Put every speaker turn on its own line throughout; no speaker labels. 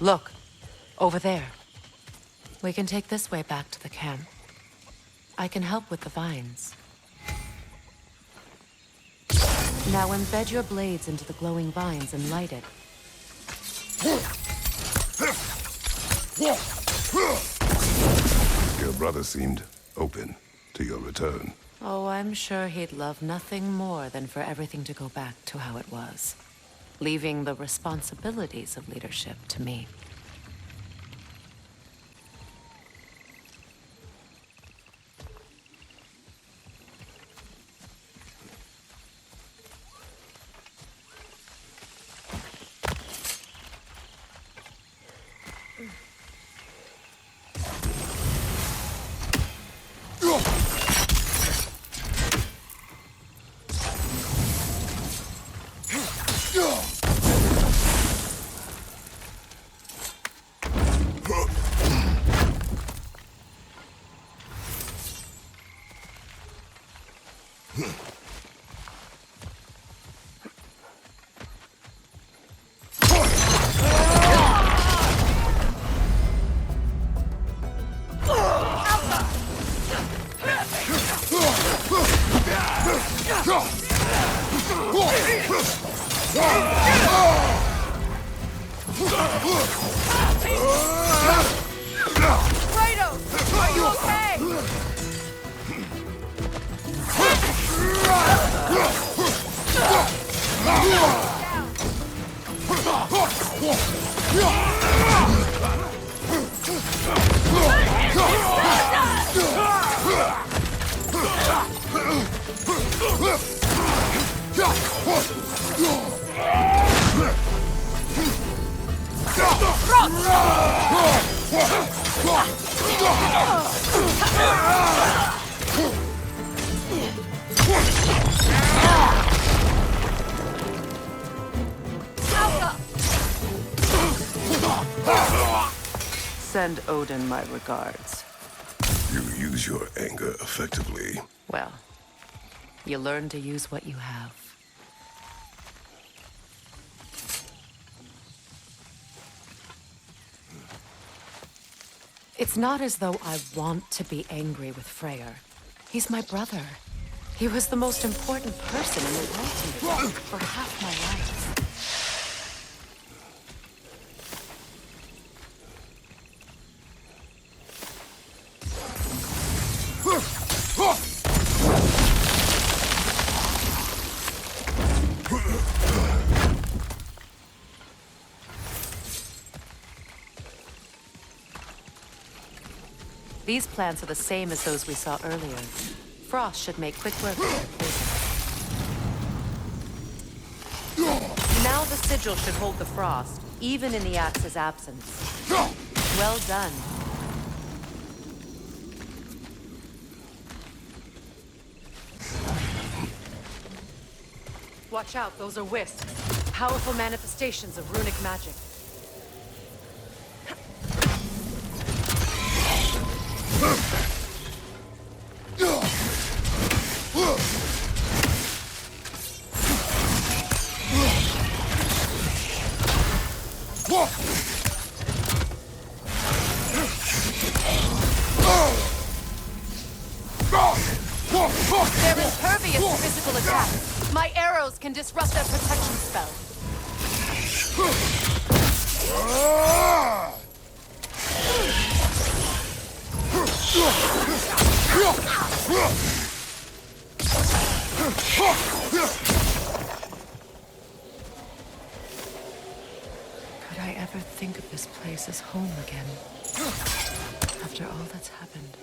Look, over there. We can take this way back to the camp. I can help with the vines. Now embed your blades into the glowing vines and light it.
Your brother seemed open to your return.
Oh, I'm sure he'd love nothing more than for everything to go back to how it was, leaving the responsibilities of leadership to me. Send Odin my regards.
You use your anger effectively.
Well, you learn to use what you have. It's not as though I want to be angry with Freyr. He's my brother. He was the most important person in the world to me for half my life. These plants are the same as those we saw earlier. Frost should make quick work of their poison. Now the sigil should hold the frost, even in the axe's absence. Well done. Watch out, those are wisps. Powerful manifestations of runic magic. They're impervious to physical attacks. My arrows can disrupt their protection spell. Could I ever think of this place as home again? After all that's happened.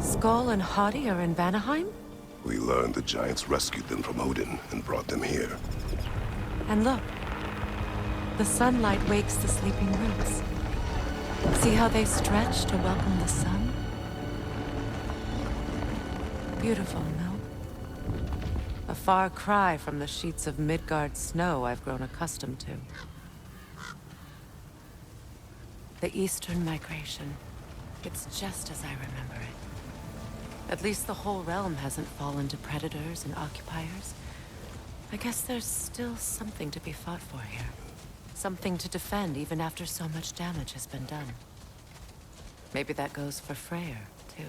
Skoll and Hati are in Vanaheim?
We learned the giants rescued them from Odin and brought them here.
And look, the sunlight wakes the sleeping roots. See how they stretch to welcome the sun? Beautiful, no? far cry from the sheets of Midgard snow I've grown accustomed to. The Eastern Migration. It's just as I remember it. At least the whole realm hasn't fallen to predators and occupiers. I guess there's still something to be fought for here. Something to defend even after so much damage has been done. Maybe that goes for Freyr, too.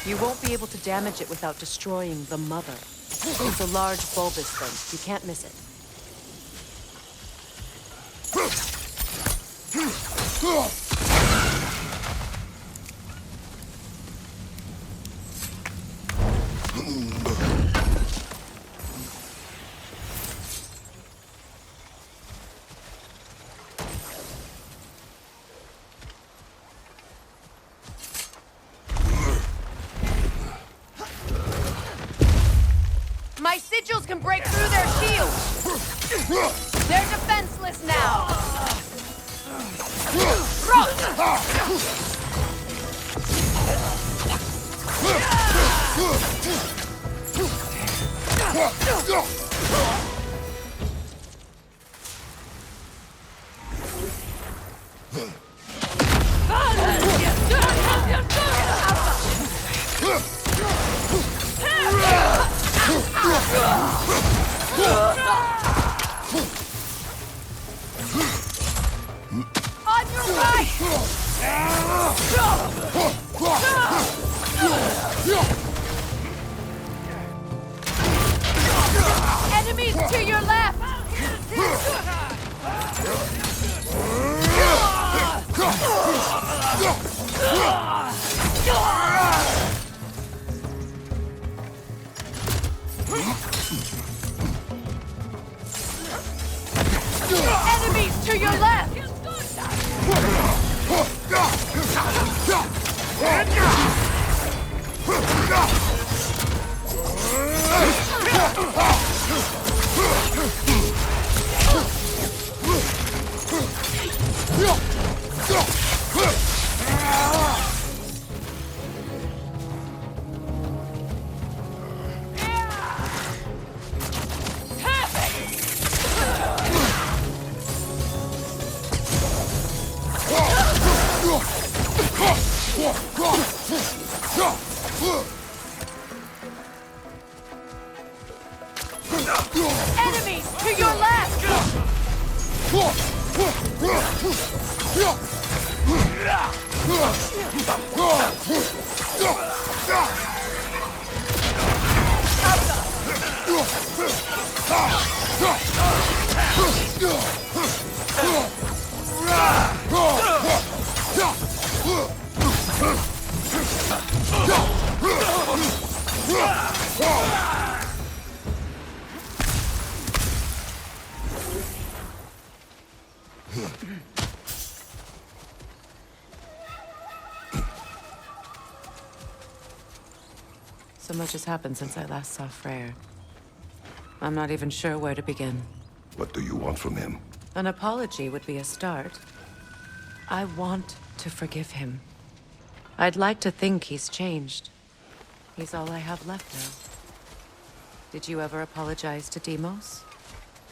You won't be able to damage it without destroying the mother. It's a large bulbous thing. You can't miss it.
My sigils can break through their shields! They're defenseless now! On your right! Enemies to your left! Enemies to your left! Enemies to your left!
So much has happened since I last saw Freyr. I'm not even sure where to begin.
What do you want from him?
An apology would be a start. I want to forgive him. I'd like to think he's changed. He's all I have left now. Did you ever apologize to Deimos?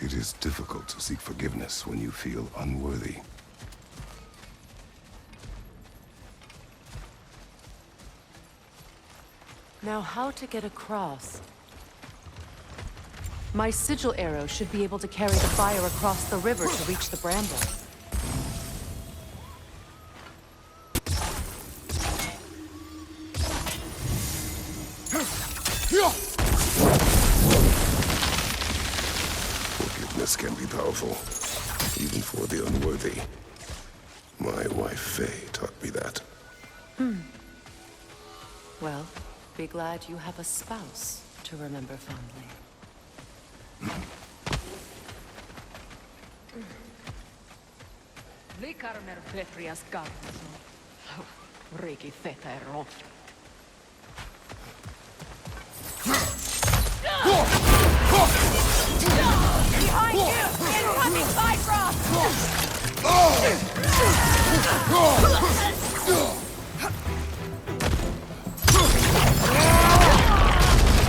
It is difficult to seek forgiveness when you feel unworthy.
Now, how to get across? My sigil arrow should be able to carry the fire across the river to reach the bramble.
Forgiveness can be powerful, even for the unworthy. My wife, Faye, taught me that.
Well, be glad you have a spouse to remember fondly.
Likarmer Petrias Garniso. Riki Theta Ero. Behind you! Incoming Bifrost!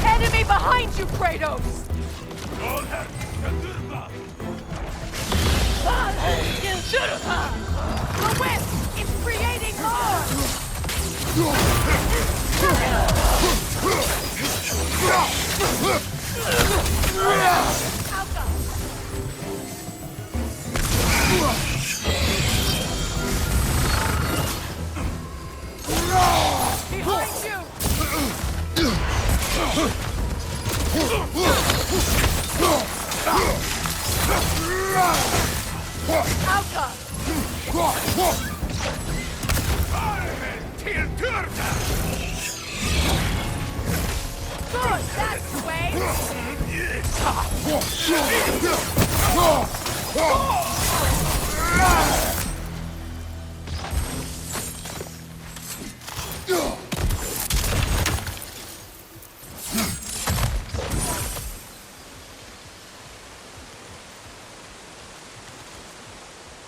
Enemy behind you, Kratos! The wisp is creating more! Behind you! Alka! Good, that's the way!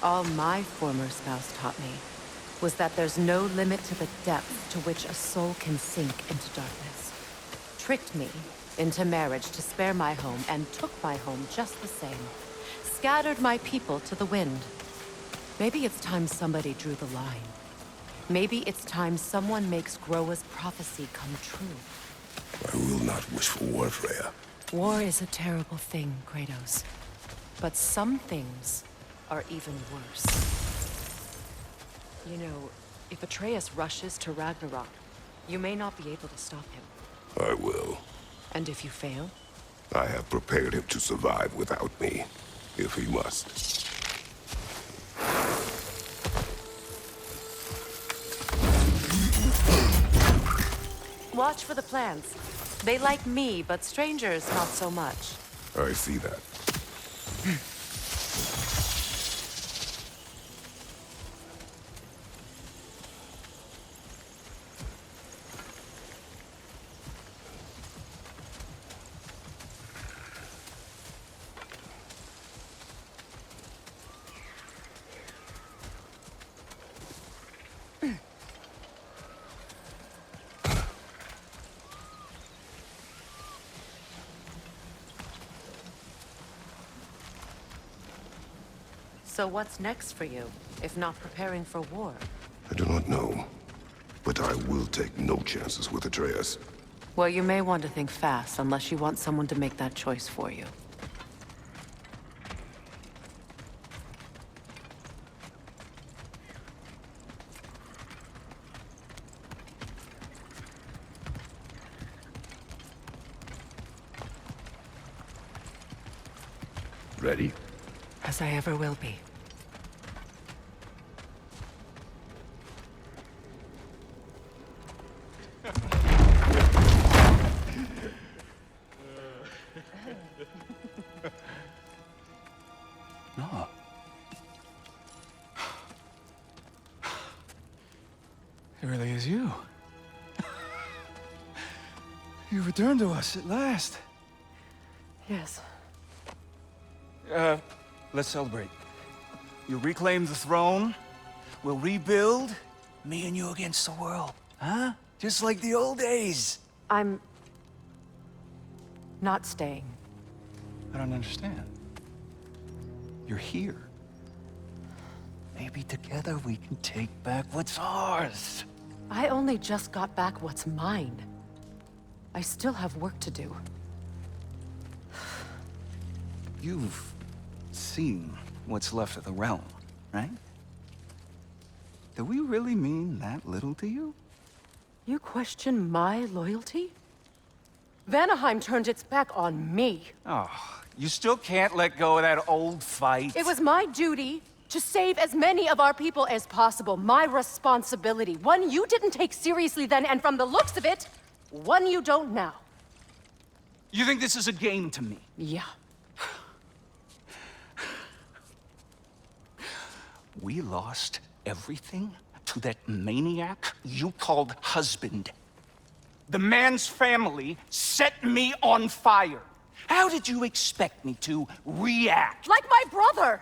All my former spouse taught me was that there's no limit to the depth to which a soul can sink into darkness. Tricked me into marriage to spare my home and took my home just the same. Scattered my people to the wind. Maybe it's time somebody drew the line. Maybe it's time someone makes Groa's prophecy come true.
I will not wish for war, Freya.
War is a terrible thing, Kratos. But some things are even worse. You know, if Atreus rushes to Ragnarok, you may not be able to stop him.
I will.
And if you fail?
I have prepared him to survive without me, if he must.
Watch for the plants. They like me, but strangers not so much.
I see that.
So what's next for you, if not preparing for war?
I do not know, but I will take no chances with Atreus.
Well, you may want to think fast, unless you want someone to make that choice for you.
Ready?
As I ever will be.
No. It really is you. You returned to us at last.
Yes.
Let's celebrate. You reclaim the throne. We'll rebuild. Me and you against the world. Huh? Just like the old days.
I'm not staying.
I don't understand. You're here. Maybe together we can take back what's ours.
I only just got back what's mine. I still have work to do.
You've seen what's left of the realm, right? Do we really mean that little to you?
You question my loyalty? Vanaheim turned its back on me.
Oh, you still can't let go of that old fight?
It was my duty to save as many of our people as possible. My responsibility. One you didn't take seriously then, and from the looks of it, one you don't now.
You think this is a game to me?
Yeah.
We lost everything to that maniac you called husband. The man's family set me on fire. How did you expect me to react?
Like my brother!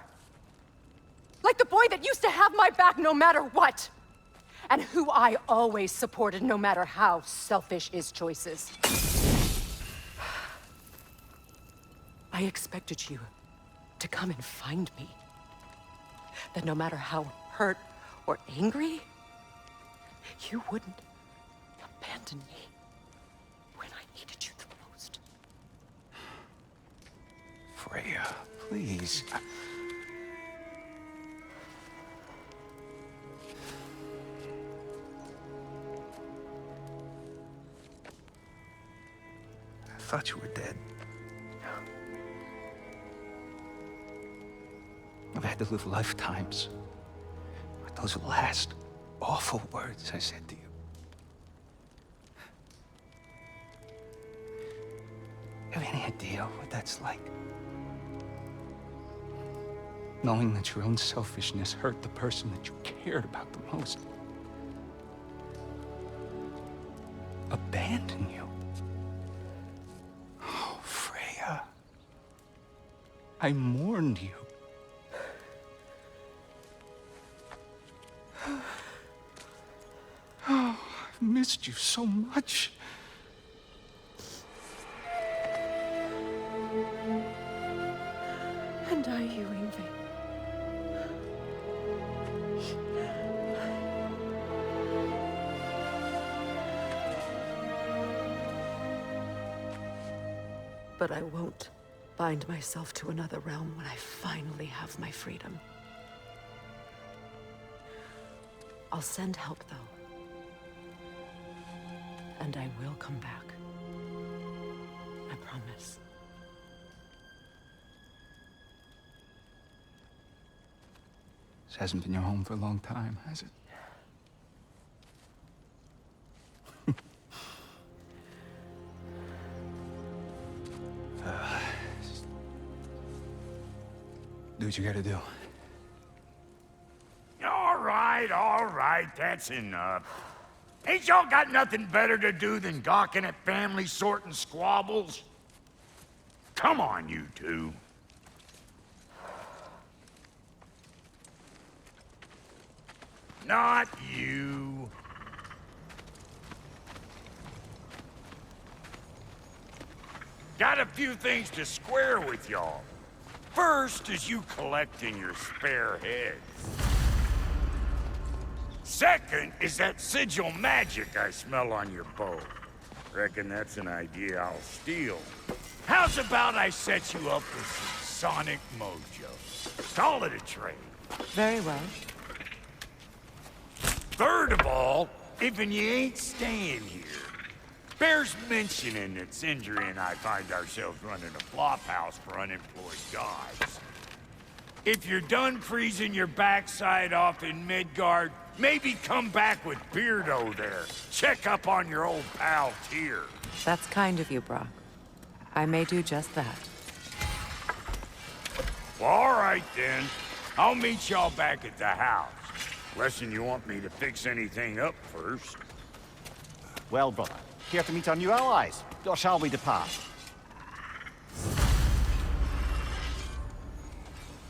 Like the boy that used to have my back no matter what! And who I always supported no matter how selfish his choices. I expected you to come and find me. That no matter how hurt or angry, you wouldn't abandon me when I needed you the most.
Freya, please. I thought you were dead. I've had to live lifetimes with those last awful words I said to you. You have any idea what that's like? Knowing that your own selfishness hurt the person that you cared about the most. Abandon you. Oh, Freya. I mourned you. Oh, I've missed you so much.
And are you, Yngvi? But I won't bind myself to another realm when I finally have my freedom. I'll send help, though. And I will come back. I promise.
This hasn't been your home for a long time, has it? Do what you gotta do.
All right, that's enough. Ain't y'all got nothing better to do than gawking at family sorting squabbles? Come on, you two. Not you. Got a few things to square with y'all. First is you collecting your spare heads. Second is that sigil magic I smell on your bow. Reckon that's an idea I'll steal. How's about I set you up with some sonic mojo? Call it a trade.
Very well.
Third of all, if you ain't staying here, bears mentioning that Sindri and I find ourselves running a flop house for unemployed gods. If you're done freezing your backside off in Midgard, maybe come back with Beardo there. Check up on your old pal Tyr.
That's kind of you, Brock. I may do just that.
Well, all right then. I'll meet y'all back at the house. Lesson you want me to fix anything up first.
Well, brother, here to meet our new allies. Or shall we depart?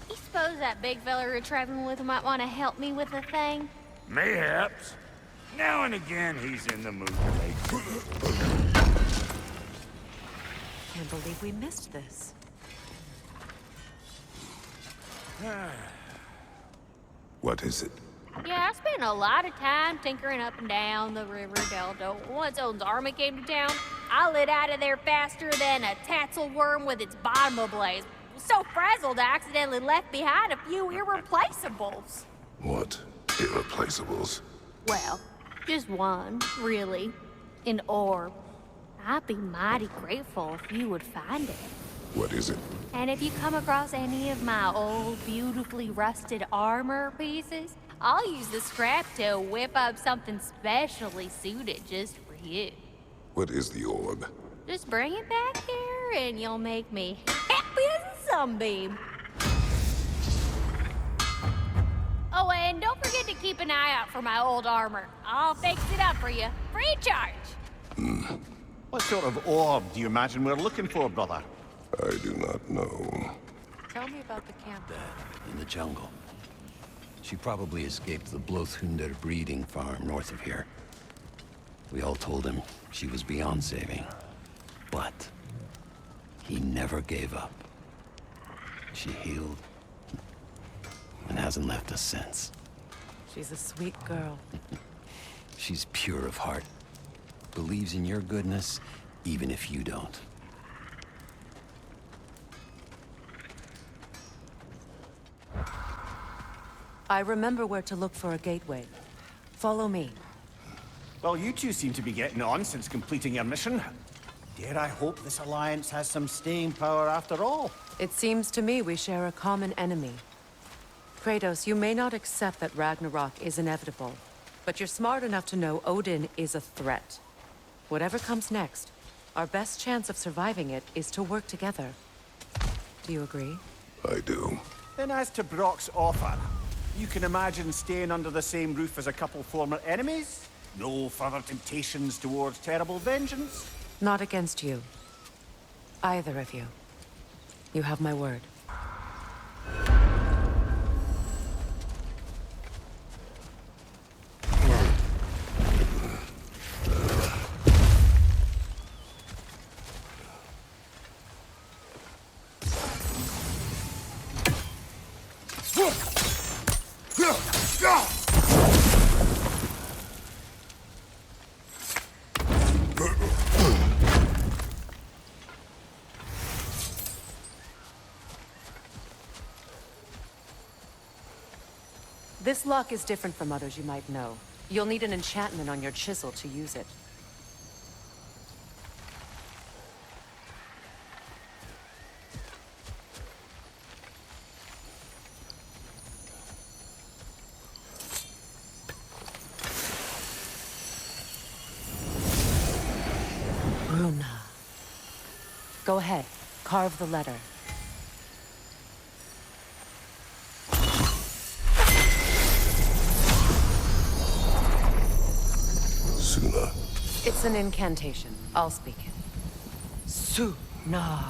You suppose that big fella we're traveling with might want to help me with a thing?
Mayhaps. Now and again, he's in the mood to make...
Can't believe we missed this.
What is it?
Yeah, I spent a lot of time tinkering up and down the river delta. Once Odin's army came to town, I lit out of there faster than a tassel worm with its bottom ablaze. So frazzled, I accidentally left behind a few irreplaceables.
What? Irreplaceables?
Well, just one, really. An orb. I'd be mighty grateful if you would find it.
What is it?
And if you come across any of my old, beautifully rusted armor pieces, I'll use the scrap to whip up something specially suited just for you.
What is the orb?
Just bring it back here and you'll make me happy as a sunbeam. keep an eye out for my old armor. I'll fix it up for you. Free charge.
What sort of orb do you imagine we're looking for, brother?
I do not know.
Tell me about the camp.
In the jungle. She probably escaped the Blothunder breeding farm north of here. We all told him she was beyond saving. But he never gave up. She healed and hasn't left us since.
She's a sweet girl.
She's pure of heart. Believes in your goodness, even if you don't.
I remember where to look for a gateway. Follow me.
Well, you two seem to be getting on since completing your mission. Dare I hope this alliance has some staying power after all?
It seems to me we share a common enemy. Kratos, you may not accept that Ragnarok is inevitable, but you're smart enough to know Odin is a threat. Whatever comes next, our best chance of surviving it is to work together. Do you agree?
I do.
Then as to Brock's offer, you can imagine staying under the same roof as a couple former enemies? No further temptations towards terrible vengeance?
Not against you. Either of you. You have my word. This lock is different from others you might know. You'll need an enchantment on your chisel to use it. Runa. Go ahead. Carve the letter.
Suna.
It's an incantation. I'll speak it. Suna.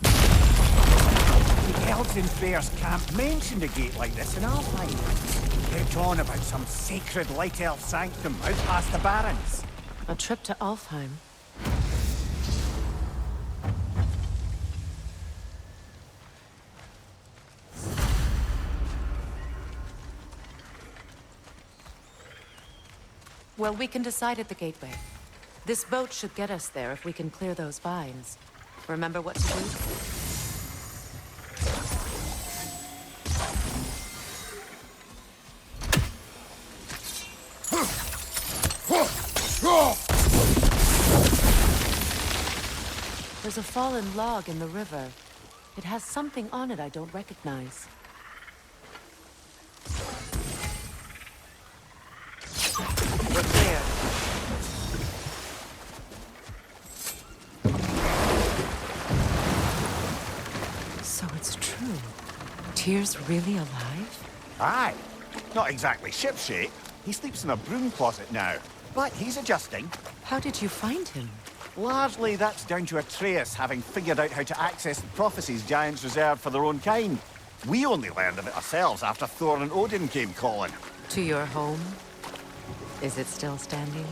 The elves in Freyr's camp mentioned a gate like this in Alfheim. Kept on about some sacred light elf sanctum out past the Barrens.
A trip to Alfheim. Well, we can decide at the gateway. This boat should get us there if we can clear those vines. Remember what to do? There's a fallen log in the river. It has something on it I don't recognize. We're clear. So it's true. Tyr's really alive?
Aye. Not exactly shipshape. He sleeps in a broom closet now. But he's adjusting.
How did you find him?
Largely that's down to Atreus having figured out how to access the prophecies giants reserved for their own kind. We only learned of it ourselves after Thor and Odin came calling.
To your home? Is it still standing?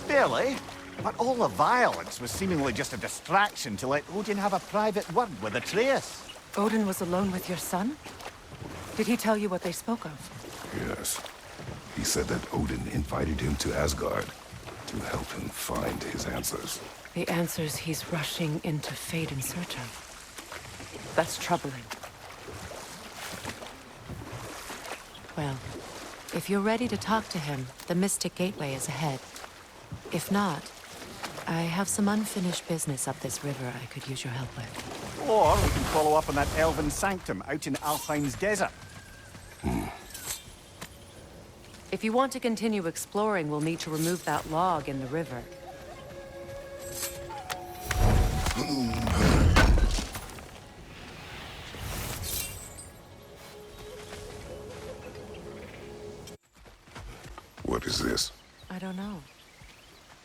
Barely. But all the violence was seemingly just a distraction to let Odin have a private word with Atreus.
Odin was alone with your son? Did he tell you what they spoke of?
Yes. He said that Odin invited him to Asgard to help him find his answers.
The answers he's rushing into fate in search of. That's troubling. Well, if you're ready to talk to him, the Mystic Gateway is ahead. If not, I have some unfinished business up this river I could use your help with.
Or we can follow up on that elven sanctum out in Alfheim's desert.
If you want to continue exploring, we'll need to remove that log in the river.
What is this?
I don't know.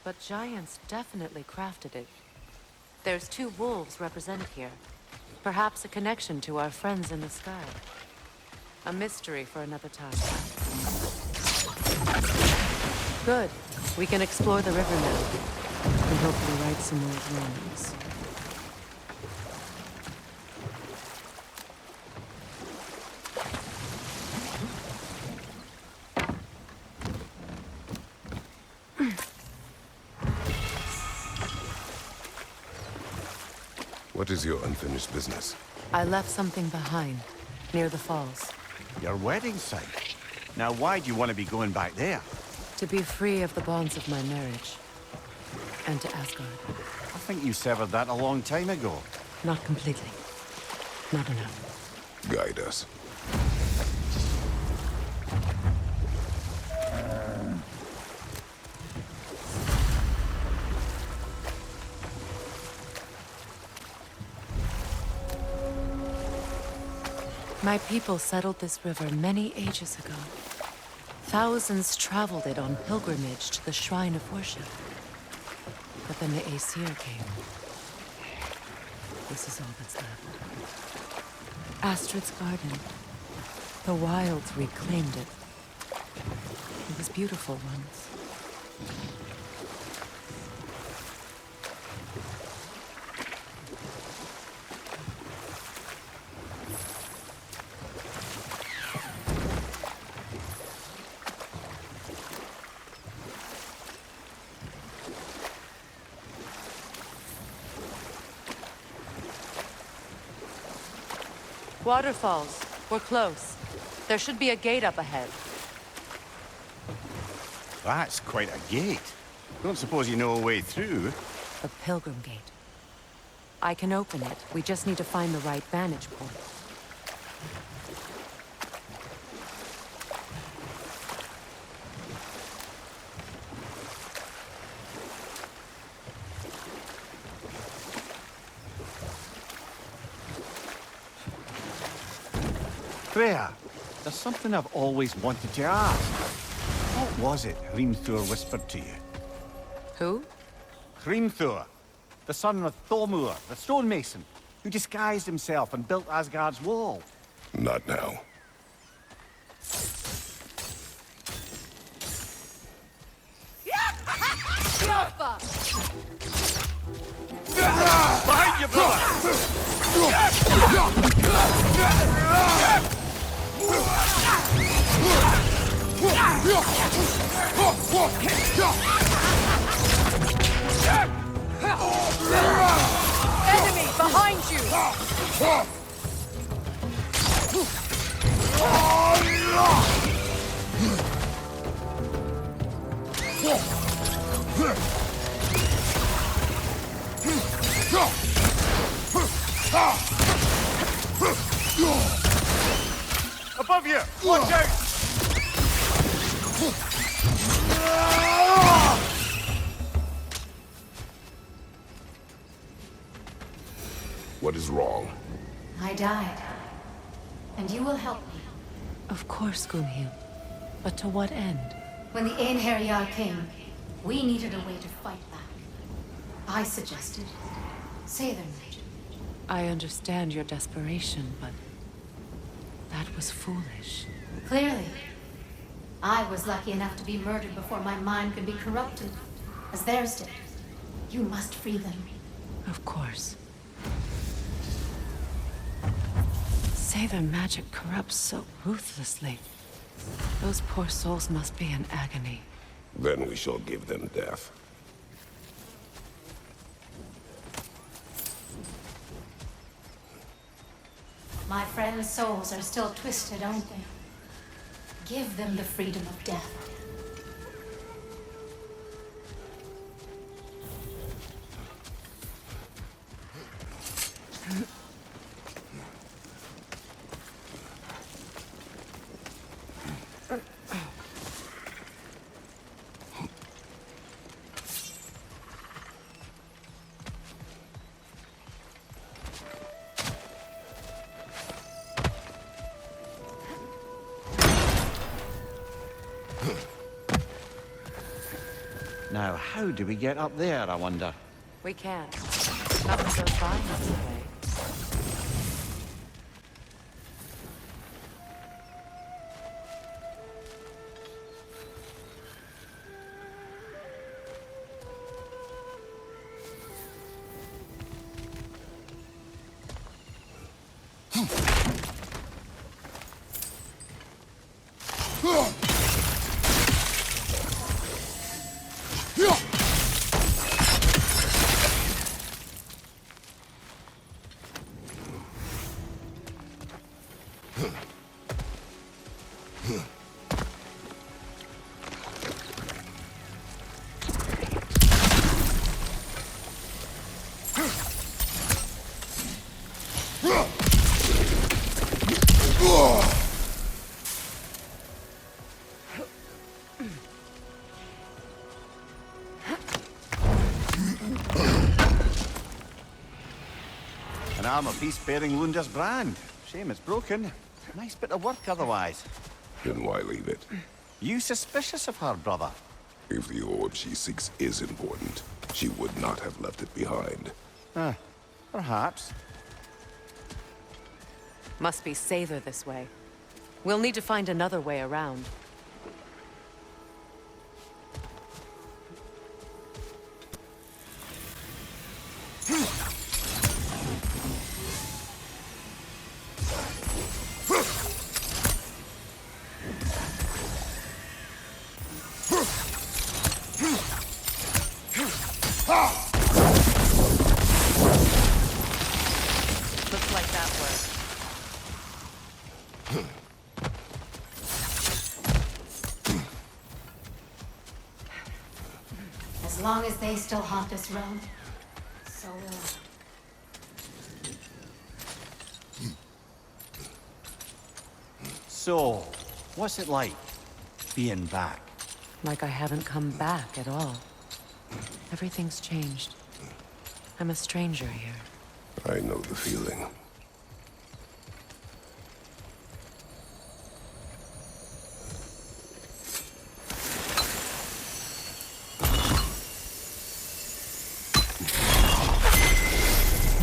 But giants definitely crafted it. There's 2 wolves represented here. Perhaps a connection to our friends in the sky. A mystery for another time. Good. We can explore the river now. And hopefully right some more wrongs.
What is your unfinished business?
I left something behind, near the falls.
Your wedding site. Now, why do you want to be going back there?
To be free of the bonds of my marriage. And to Asgard.
I think you severed that a long time ago.
Not completely. Not enough.
Guide us.
My people settled this river many ages ago. Thousands traveled it on pilgrimage to the shrine of worship. But then the Aesir came. This is all that's left. Astrid's garden. The wilds reclaimed it. It was beautiful once. Waterfalls. We're close. There should be a gate up ahead.
That's quite a gate. Don't suppose you know a way through?
A pilgrim gate. I can open it. We just need to find the right vantage point.
Freya, there's something I've always wanted to ask. What was it Hrimthur whispered to you?
Who?
Hrimthur, the son of Thormur, the stonemason, who disguised himself and built Asgard's wall.
Not now.
Behind you, brother!
Enemy behind you!
Above you! Watch out!
What is wrong?
I died. And you will help me.
Of course, Gunhild. But to what end?
When the Einherjar came, we needed a way to fight back. I suggested Sailor Magic.
I understand your desperation, but that was foolish.
Clearly. I was lucky enough to be murdered before my mind could be corrupted, as theirs did. You must free them.
Of course. Sailor magic corrupts so ruthlessly. Those poor souls must be in agony.
Then we shall give them death.
My friends' souls are still twisted, aren't they? Give them the freedom of death.
Now, how do we get up there, I wonder?
We can. Nothing goes by this way.
An armor piece bearing Lunda's brand. Shame it's broken. Nice bit of work otherwise.
Then why leave it?
You suspicious of her, brother?
If the orb she seeks is important, she would not have left it behind.
Perhaps.
Must be safer this way. We'll need to find another way around. Looks like that worked.
As long as they still haunt this realm, so will I.
So, what's it like, being back?
Like I haven't come back at all. Everything's changed. I'm a stranger here.
I know the feeling.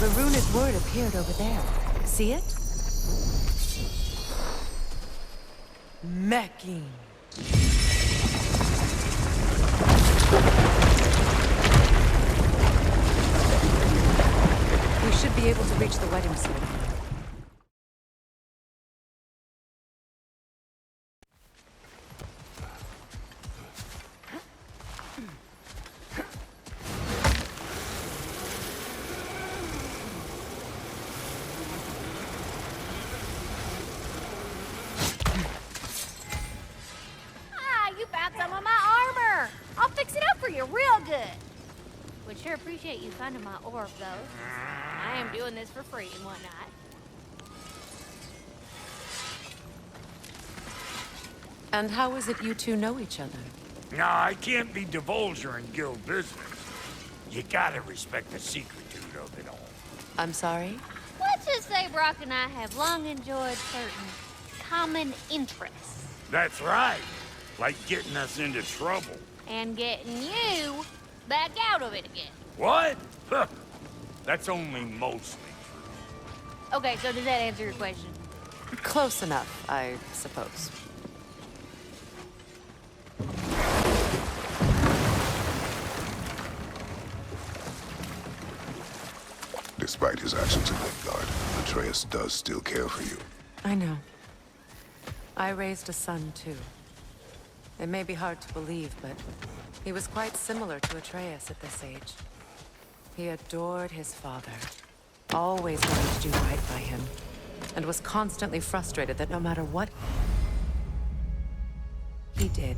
The runic word appeared over there. See it? Mecking. We should be able to reach the wedding ceremony.
You found some of my armor. I'll fix it up for you real good. Would sure appreciate you finding my orb, though. I am doing this for free and whatnot.
And how is it you two know each other?
No, I can't be divulging guild business. You gotta respect the secretude of it all.
I'm sorry?
Let's just say Brock and I have long enjoyed certain common interests.
That's right. Like getting us into trouble.
And getting you back out of it again.
What? Huh. That's only mostly true.
Okay, so does that answer your question?
Close enough, I suppose.
Despite his actions in Midgard, Atreus does still care for you.
I know. I raised a son, too. It may be hard to believe, but he was quite similar to Atreus at this age. He adored his father, always wanted to do right by him, and was constantly frustrated that no matter what he did,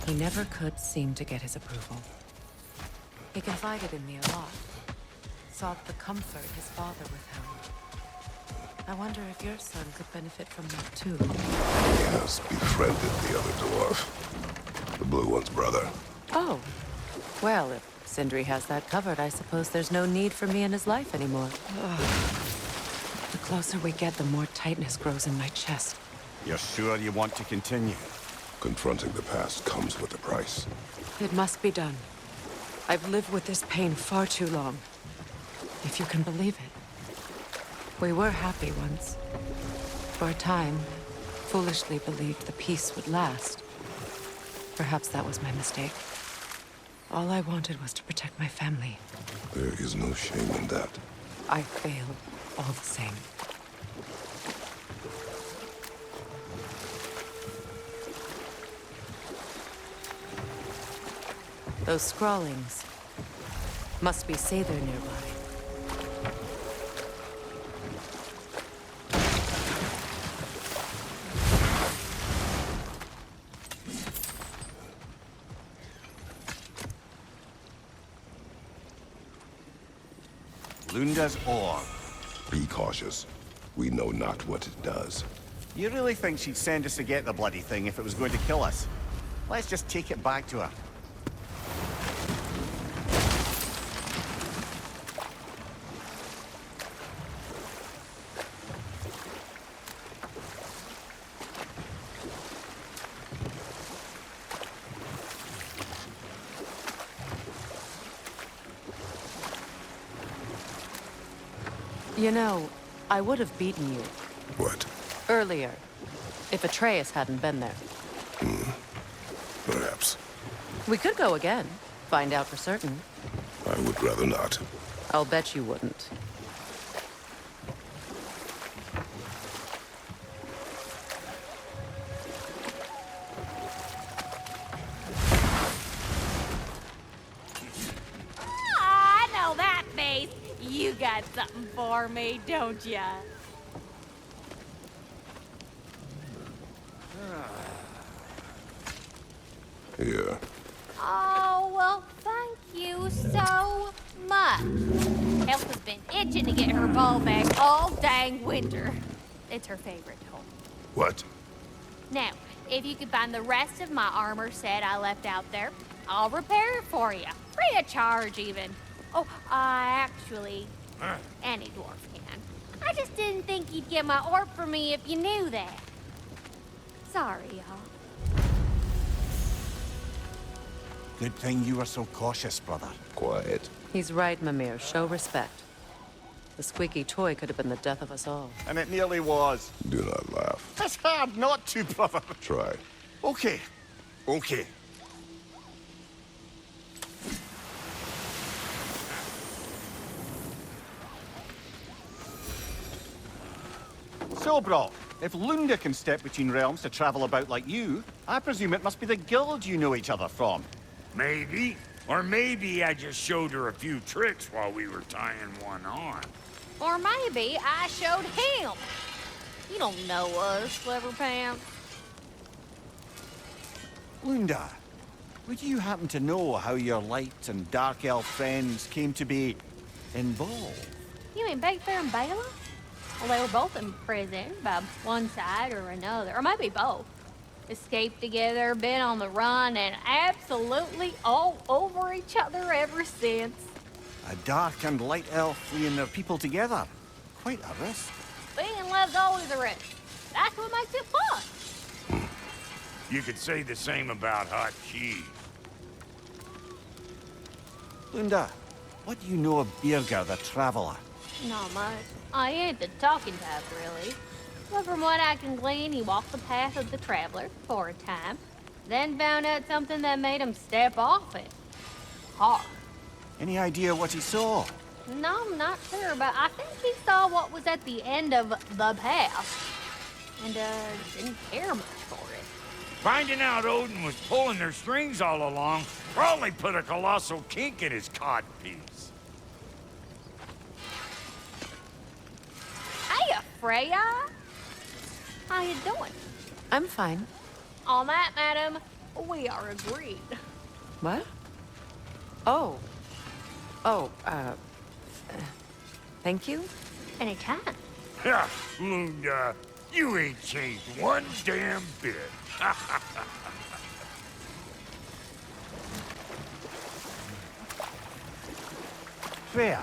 he never could seem to get his approval. He confided in me a lot, sought the comfort his father withheld. I wonder if your son could benefit from that, too.
He has befriended the other dwarf. The blue one's brother.
Oh. Well, if Sindri has that covered, I suppose there's no need for me in his life anymore. Ugh. The closer we get, the more tightness grows in my chest.
You're sure you want to continue?
Confronting the past comes with a price.
It must be done.
I've lived with this pain far too long. If you can believe it. We were happy once. For a time, foolishly believed the peace would last. Perhaps that was my mistake. All I wanted was to protect my family.
There is no shame in that.
I failed, all the same.
Those scrawlings must be Sather nearby.
Lunda's ore.
Be cautious. We know not what it does.
You really think she'd send us to get the bloody thing if it was going to kill us? Let's just take it back to her.
You know, I would have beaten you
What?
earlier if Atreus hadn't been there.
Perhaps.
We could go again, find out for certain.
I would rather not.
I'll bet you wouldn't.
I know that face. You got something for me, don't ya?
Here.
Oh, well, thank you so much. Elf has been itching to get her ball back all dang winter. It's her favorite toy.
What?
Now, if you could find the rest of my armor set I left out there, I'll repair it for you. Free of charge, even. Oh, actually, any dwarf can. I just didn't think you'd get my orb for me if you knew that. Sorry, y'all.
Good thing you were so cautious, brother.
Quiet.
He's right, Mimir. Show respect. The squeaky toy could have been the death of us all.
And it nearly was.
Do not laugh.
It's hard not to, brother.
Try.
Okay. Okay. So, bro, if Lunda can step between realms to travel about like you, I presume it must be the guild you know each other from.
Maybe. Or maybe I just showed her a few tricks while we were tying one on.
Or maybe I showed him. You don't know us, Clever Pants.
Lunda, would you happen to know how your light and dark elf friends came to be involved?
You mean Big Bear and Bela? Well, they were both in prison by one side or another, or maybe both. Escaped together, been on the run, and absolutely all over each other ever since.
A dark and light elf fleeing their people together. Quite a risk.
Being love's always a risk. That's what makes it fun.
You could say the same about hot cheese.
Lunda, what do you know of Birger the Traveler?
Not much. I ain't the talking type, really. But from what I can glean, he walked the path of the traveler for a time, then found out something that made him step off it. Hard.
Any idea what he saw?
No, I'm not sure, but I think he saw what was at the end of the path. And, didn't care much for it.
Finding out Odin was pulling their strings all along probably put a colossal kink in his codpiece.
Hey, Freya! How you doing?
I'm fine.
On that, madam, we are agreed.
What? Oh. Oh, thank you?
Anytime.
Ha! Lunda, you ain't changed one damn bit.
Freya,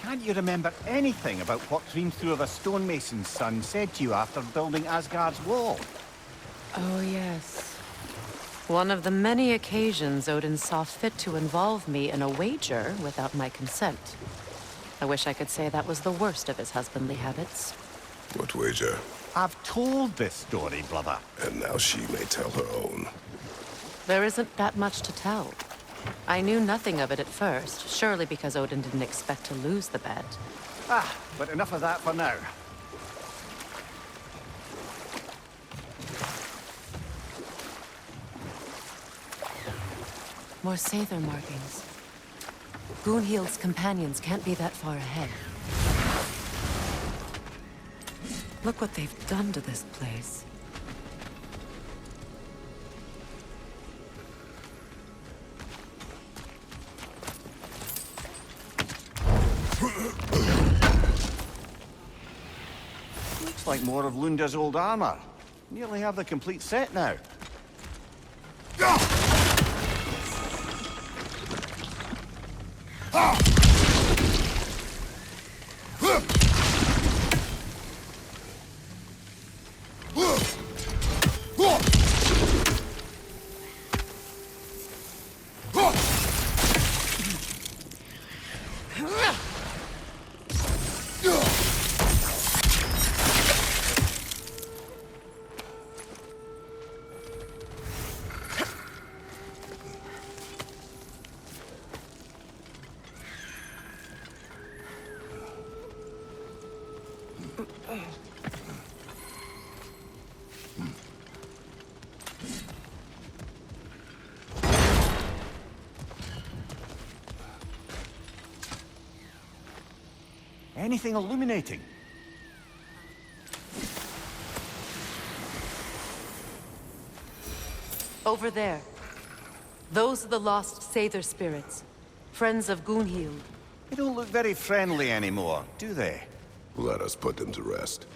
can't you remember anything about what Dreamthrough the stonemason's son said to you after building Asgard's wall?
Oh, yes. One of the many occasions Odin saw fit to involve me in a wager without my consent. I wish I could say that was the worst of his husbandly habits.
What wager?
I've told this story, brother.
And now she may tell her own.
There isn't that much to tell. I knew nothing of it at first, surely because Odin didn't expect to lose the bet.
But enough of that for now.
More Sather markings. Gunhild's companions can't be that far ahead. Look what they've done to this place.
Looks like more of Lunda's old armor. Nearly have the complete set now. Anything illuminating?
Over there. Those are the lost Sather spirits. Friends of Gunhild.
They don't look very friendly anymore, do they?
Let us put them to rest.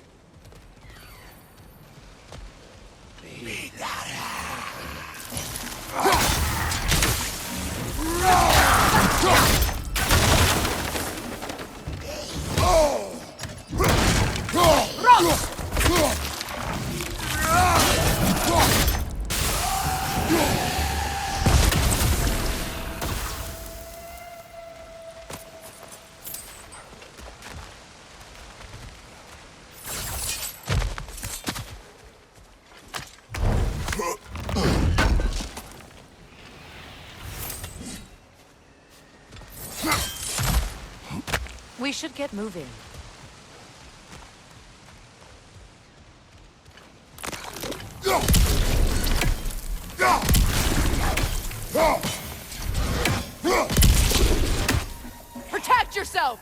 We should get moving. Protect yourself!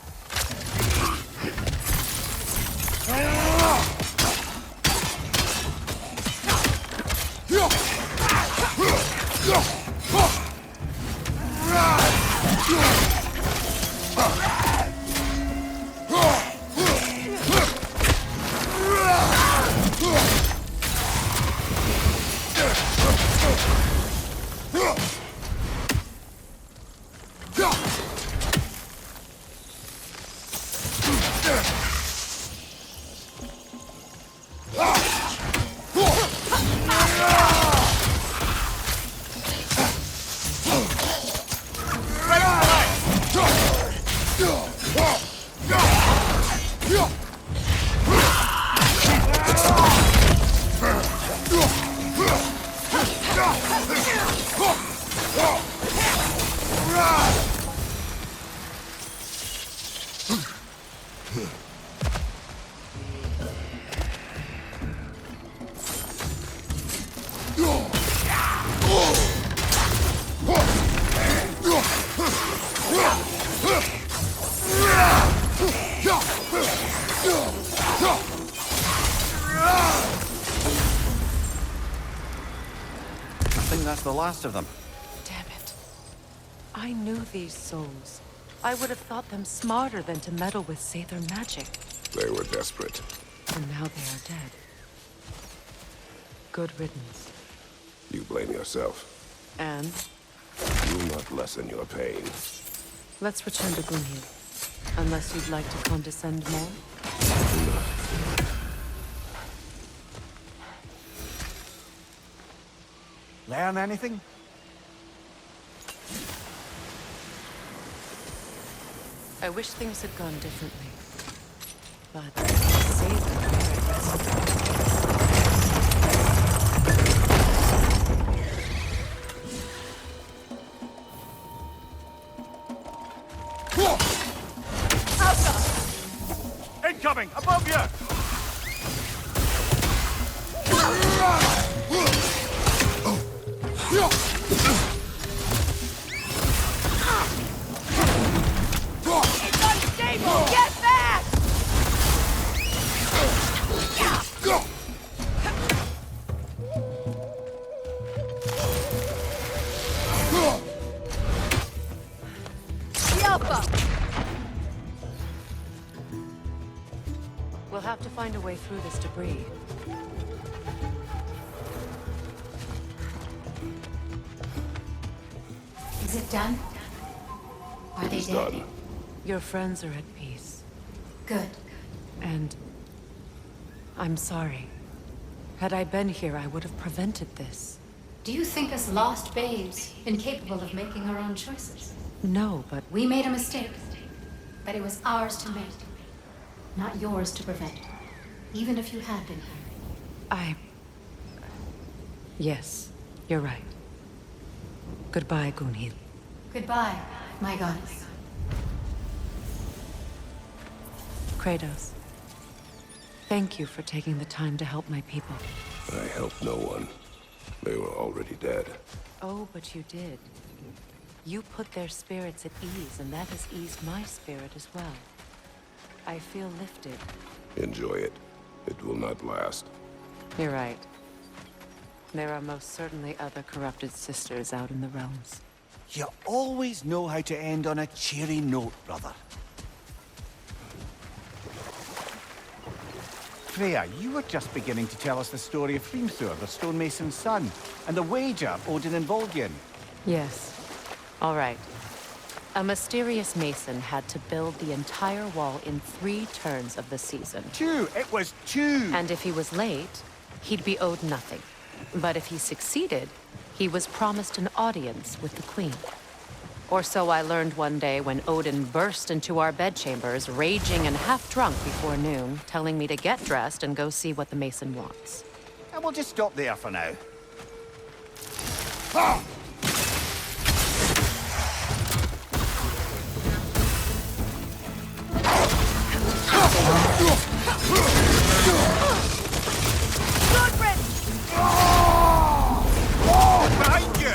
I think that's the last of them.
Damn it. I knew these souls. I would have thought them smarter than to meddle with Sather magic.
They were desperate.
And now they are dead. Good riddance.
You blame yourself.
And
Do not lessen your pain.
let's return to Gunhild. Unless you'd like to condescend more?
Learn anything?
I wish things had gone differently. But save them where it rested.
Incoming! Above you!
It's unstable! Get back!
We'll have to find a way through this debris.
Is it done? Are they
It's
dead?
done.
Your friends are at peace.
Good.
And I'm sorry. Had I been here, I would have prevented this.
Do you think us lost babes, incapable of making our own choices?
No, but
We made a mistake, but it was ours to make, not yours to prevent. Even if you had been here.
yes, you're right. Goodbye, Gunhild.
Goodbye, my goddess.
Kratos. Thank you for taking the time to help my people.
I helped no one. They were already dead.
Oh, but you did. You put their spirits at ease, and that has eased my spirit as well. I feel lifted.
Enjoy it. It will not last.
You're right. There are most certainly other corrupted sisters out in the realms.
You always know how to end on a cheery note, brother. Freya, you were just beginning to tell us the story of Hrimthur, the stonemason's son, and the wager Odin and Volgin.
Yes. All right. A mysterious mason had to build the entire wall in 3 turns of the season.
2! It was 2!
And if he was late, he'd be owed nothing. But if he succeeded, he was promised an audience with the queen. Or so I learned one day when Odin burst into our bedchambers, raging and half-drunk before noon, telling me to get dressed and go see what the mason wants.
And we'll just stop there for now. Behind you!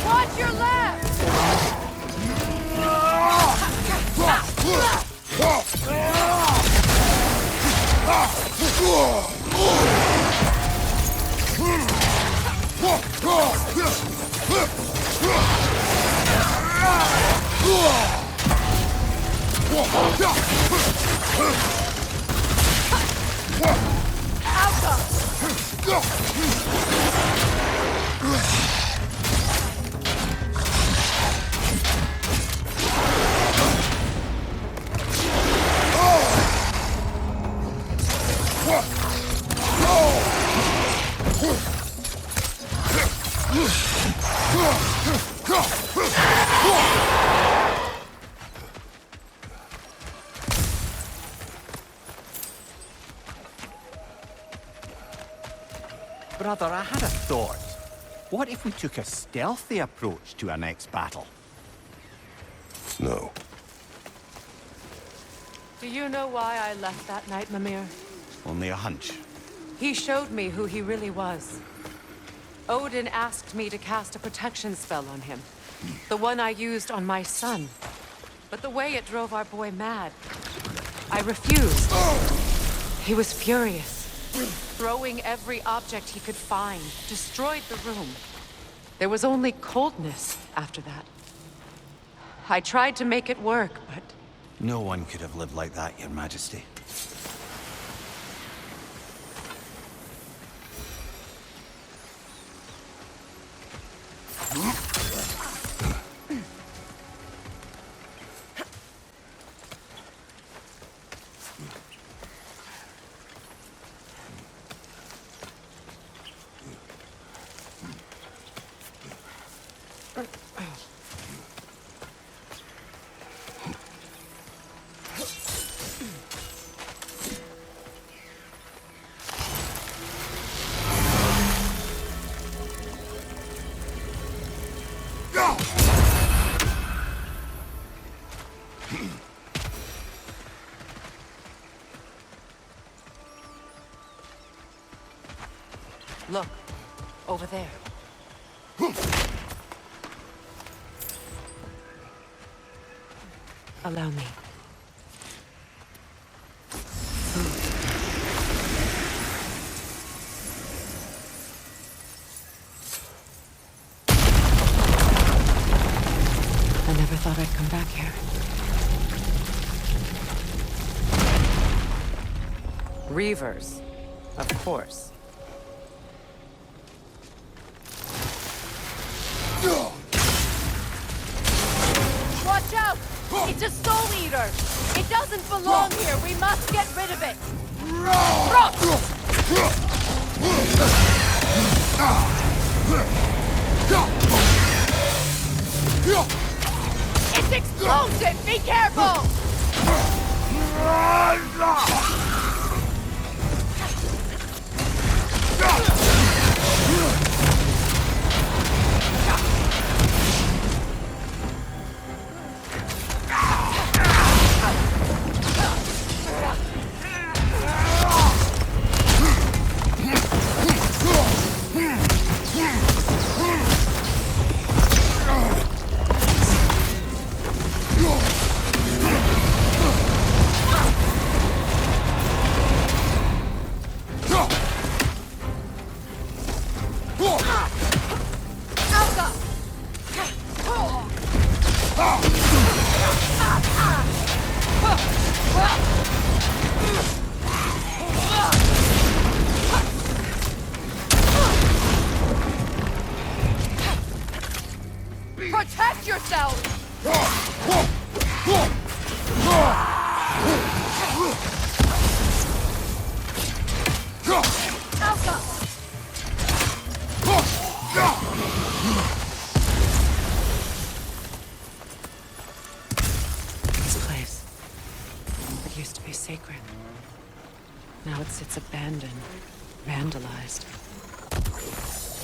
Watch your left!
Brother, I had a thought. What if we took a stealthy approach to our next battle?
No.
Do you know why I left that night, Mimir?
Only a hunch.
He showed me who he really was. Odin asked me to cast a protection spell on him. The one I used on my son. But the way it drove our boy mad, I refused. He was furious. Throwing every object he could find, destroyed the room. There was only coldness after that. I tried to make it work, but...
No one could have lived like that, Your Majesty.
Look, over there. Allow me. I never thought I'd come back here. Reavers, of course.
Watch out! It's a soul eater! It doesn't belong here! We must get rid of it! It's explosive! Be careful! Protect yourself!
This place. It used to be sacred. Now it sits abandoned, vandalized.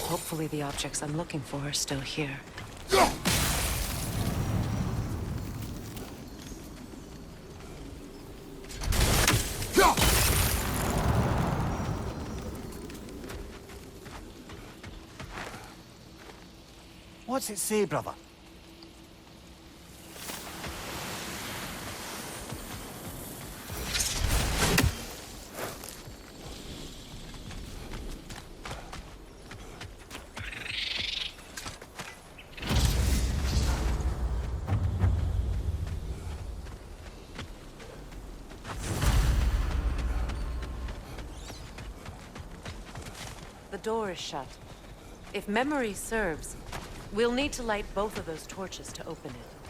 Hopefully the objects I'm looking for are still here.
What's it say, brother?
The door is shut. If memory serves, we'll need to light both of those torches to open it.